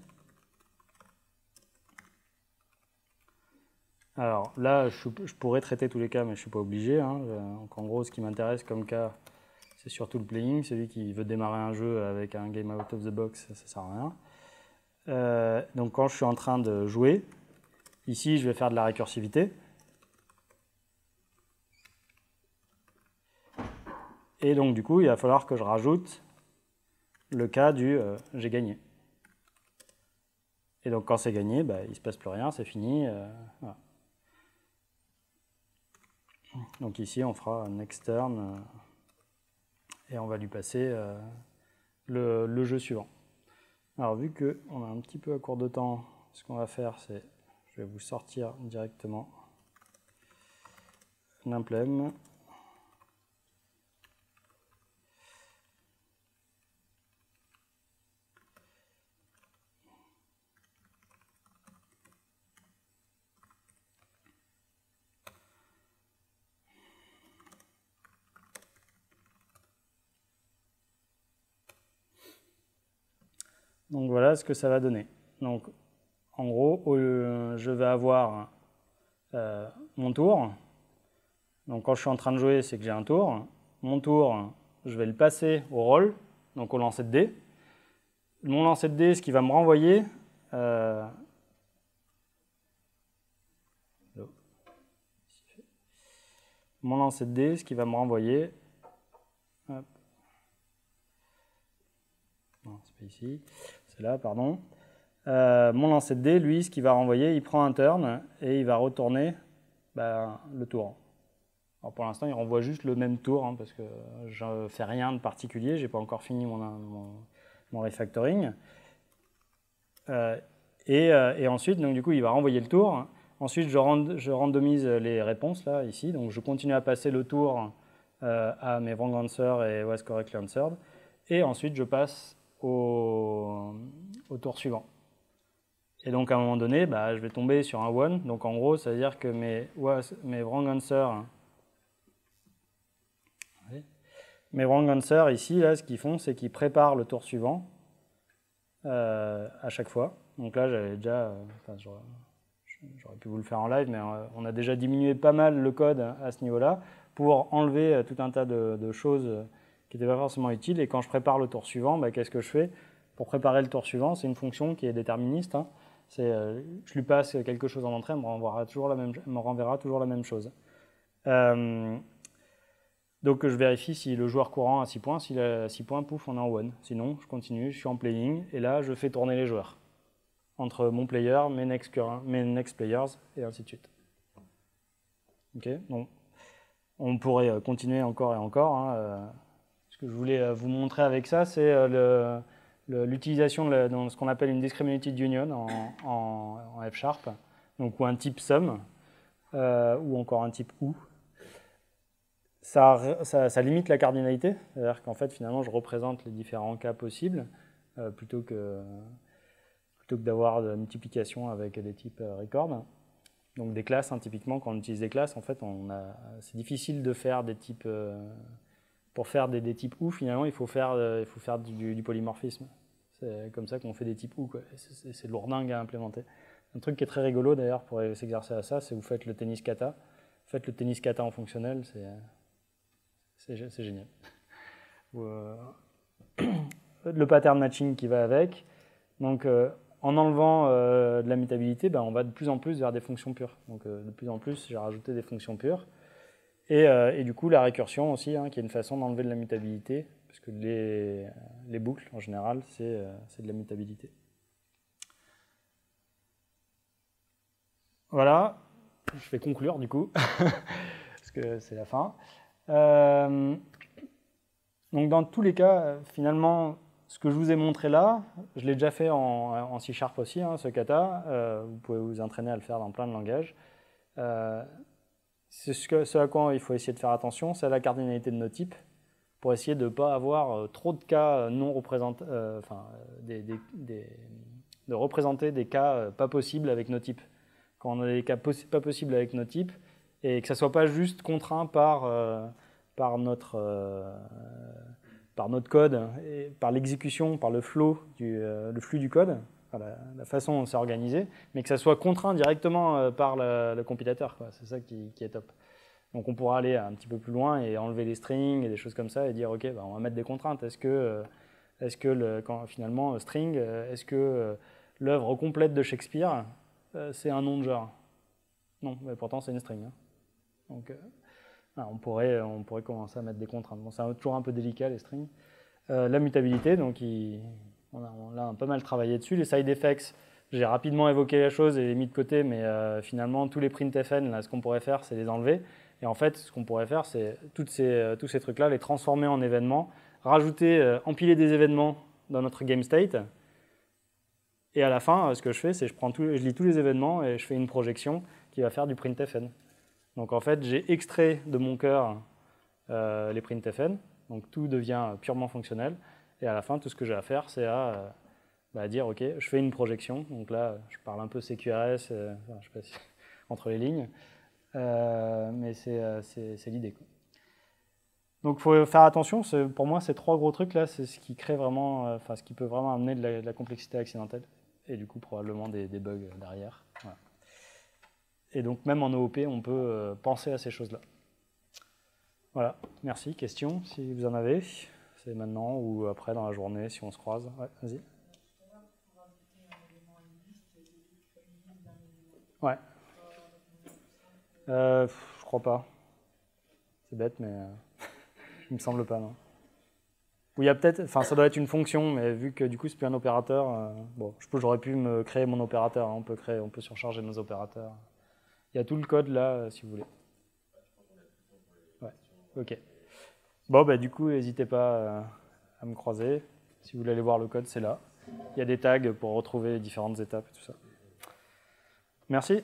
Alors là, je pourrais traiter tous les cas, mais je ne suis pas obligé. Hein. Donc en gros, ce qui m'intéresse comme cas, c'est surtout le playing. Celui qui veut démarrer un jeu avec un game out of the box, ça ne sert à rien. Donc quand je suis en train de jouer, ici je vais faire de la récursivité. Et donc du coup, il va falloir que je rajoute le cas du j'ai gagné. Et donc quand c'est gagné, il ne se passe plus rien, c'est fini. Voilà. Donc ici, on fera nextTurn et on va lui passer le jeu suivant. Alors vu qu'on a un petit peu à court de temps, ce qu'on va faire, c'est je vais vous sortir directement l'implem. Donc voilà ce que ça va donner. Donc en gros, je vais avoir mon tour. Donc quand je suis en train de jouer, c'est que j'ai un tour. Mon tour, je vais le passer au roll, donc au lancer de dés. Mon lancer de dés, ce qui va me renvoyer, mon lancer de dés, ce qui va me renvoyer, hop. Non, c'est pas ici, c'est là, pardon. Mon lancer de dés, lui, ce qu'il va renvoyer, il prend un turn et il va retourner le tour. Alors pour l'instant, il renvoie juste le même tour, hein, parce que je ne fais rien de particulier, je n'ai pas encore fini mon refactoring. Et ensuite, donc, du coup, il va renvoyer le tour. Ensuite, je randomise les réponses, là, ici. Donc je continue à passer le tour à mes wrong answer et was correctly answered. Et ensuite, je passe au tour suivant. Et donc, à un moment donné, je vais tomber sur un one. Donc, en gros, ça veut dire que mes wrong answers, ici, là, ce qu'ils font, c'est qu'ils préparent le tour suivant à chaque fois. Donc là, j'avais déjà... j'aurais pu vous le faire en live, mais on a déjà diminué pas mal le code à ce niveau-là pour enlever tout un tas de choses qui n'étaient pas forcément utiles. Et quand je prépare le tour suivant, qu'est-ce que je fais? Pour préparer le tour suivant, c'est une fonction qui est déterministe. Hein. Je lui passe quelque chose en entrée, elle me renverra toujours la même chose. Donc je vérifie si le joueur courant a 6 points. S'il a 6 points, pouf, on est en one. Sinon, je continue, je suis en playing, et là, je fais tourner les joueurs entre mon player, mes next players, et ainsi de suite. Ok, donc on pourrait continuer encore et encore. Hein. Ce que je voulais vous montrer avec ça, c'est l'utilisation dans ce qu'on appelle une discriminated union en F#, donc, ou un type sum, ou encore un type ou. Ça limite la cardinalité, c'est-à-dire qu'en fait, finalement, je représente les différents cas possibles, plutôt que d'avoir de la multiplication avec des types record. Donc des classes, hein, typiquement, quand on utilise des classes, en fait, c'est difficile de faire des types... pour faire des types OU, finalement, il faut faire du polymorphisme. C'est comme ça qu'on fait des types OU, quoi. C'est lourdingue à implémenter. Un truc qui est très rigolo, d'ailleurs, pour s'exercer à ça, c'est vous faites le tennis kata. Vous faites le tennis kata en fonctionnel, c'est génial. Le pattern matching qui va avec. Donc, en enlevant de la mutabilité, on va de plus en plus vers des fonctions pures. Donc, de plus en plus, j'ai rajouté des fonctions pures. Et du coup, la récursion aussi, hein, qui est une façon d'enlever de la mutabilité, parce que les boucles, en général, c'est de la mutabilité. Voilà, je vais conclure du coup, parce que c'est la fin. Donc dans tous les cas, finalement, ce que je vous ai montré là, je l'ai déjà fait en C# aussi, hein, ce kata. Vous pouvez vous entraîner à le faire dans plein de langages. Ce à quoi il faut essayer de faire attention, c'est à la cardinalité de nos types, pour essayer de ne pas avoir trop de cas non représentés, de représenter des cas pas possibles avec nos types. Quand on a des cas pas possibles avec nos types, et que ça ne soit pas juste contraint par notre code, et par l'exécution, par le flux du code, la façon dont c'est organisé, mais que ça soit contraint directement par le compilateur. C'est ça qui est top. Donc on pourra aller un petit peu plus loin et enlever les strings et des choses comme ça et dire ok, on va mettre des contraintes. Est-ce que finalement string, est-ce que l'œuvre complète de Shakespeare c'est un nom de genre? Non, mais pourtant c'est une string. Hein. Donc on pourrait commencer à mettre des contraintes. Bon, c'est toujours un peu délicat les strings. La mutabilité, donc on a pas mal travaillé dessus. Les side effects, j'ai rapidement évoqué la chose et les mis de côté, mais finalement tous les printfn, là, ce qu'on pourrait faire, c'est les enlever. Et en fait, ce qu'on pourrait faire, c'est tous ces trucs-là, les transformer en événements, rajouter, empiler des événements dans notre game state. Et à la fin, ce que je fais, c'est je lis tous les événements et je fais une projection qui va faire du printfn. Donc en fait, j'ai extrait de mon cœur les printfn, donc tout devient purement fonctionnel. Et à la fin, tout ce que j'ai à faire, c'est à dire, ok, je fais une projection. Donc là, je parle un peu CQRS, je sais pas si entre les lignes, mais c'est l'idée. Donc il faut faire attention. Pour moi, ces trois gros trucs là, c'est ce qui crée vraiment, ce qui peut vraiment amener de la complexité accidentelle. Et du coup, probablement des bugs derrière. Voilà. Et donc, même en OOP, on peut penser à ces choses-là. Voilà, merci. Questions, si vous en avez. C'est maintenant ou après dans la journée, si on se croise. Ouais, vas-y. Ouais. Je crois pas. C'est bête, mais il me semble pas, non. Ou il y a peut-être, ça doit être une fonction, mais vu que du coup c'est plus un opérateur, j'aurais pu me créer mon opérateur. Hein, on peut surcharger nos opérateurs. Il y a tout le code là, si vous voulez. Ouais. Ok. Bon, du coup, n'hésitez pas à me croiser. Si vous voulez aller voir le code, c'est là. Il y a des tags pour retrouver les différentes étapes et tout ça. Merci.